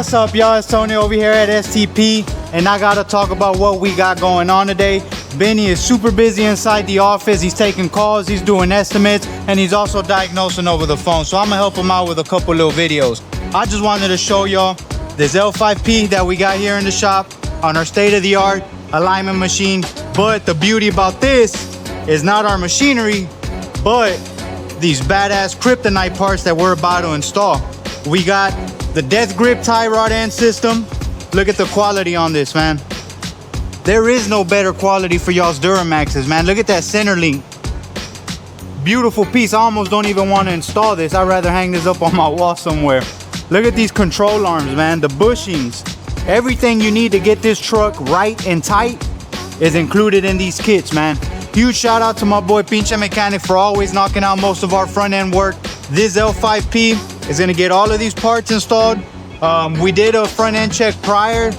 What's up, y'all? It's Tony over here at STP, and I gotta talk about what we got going on today. Benny is super busy inside the office. He's taking calls, he's doing estimates, and he's also diagnosing over the phone. So I'm gonna help him out with a couple little videos. I just wanted to show y'all this L5P that we got here in the shop on our state-of-the-art alignment machine. But the beauty about this is not our machinery, but these badass Kryptonite parts that we're about to install. We got the death grip tie rod end system. Look at the quality on this, man. There is no better quality for y'all's Duramaxes, man. Look at that center link. Beautiful piece. I almost don't even want to install this. I'd rather hang this up on my wall somewhere. Look at these control arms, man. The bushings. Everything you need to get this truck right and tight is included in these kits, man. Huge shout out to my boy Pinche Mechanic for always knocking out most of our front end work. This L5P is gonna get all of these parts installed. We did a front end check prior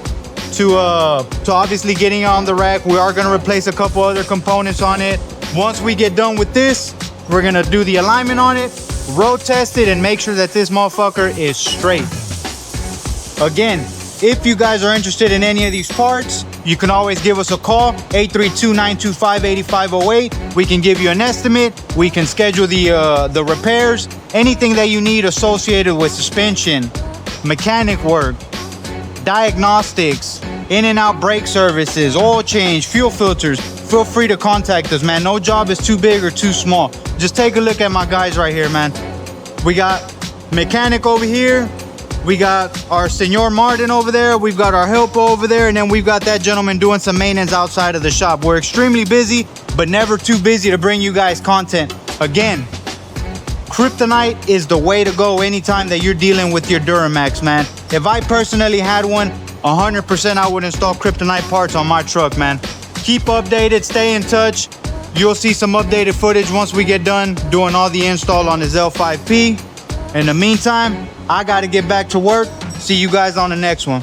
to obviously getting on the rack. We are gonna replace a couple other components on it. Once we get done with this, we're gonna do the alignment on it, road test it, and make sure that this motherfucker is straight. Again, if you guys are interested in any of these parts, you can always give us a call, 832-925-8508. We can give you an estimate. We can schedule the repairs, anything that you need associated with suspension, mechanic work, diagnostics, in and out brake services, oil change, fuel filters. Feel free to contact us, man. No job is too big or too small. Just take a look at my guys right here, man. We got mechanic over here. We got our Senor Martin over there. We've got our helper over there. And then we've got that gentleman doing some maintenance outside of the shop. We're extremely busy, but never too busy to bring you guys content. Again, Kryptonite is the way to go anytime that you're dealing with your Duramax, man. If I personally had one, 100% I would install Kryptonite parts on my truck, man. Keep updated, stay in touch. You'll see some updated footage once we get done doing all the install on this L5P. In the meantime, I gotta get back to work. See you guys on the next one.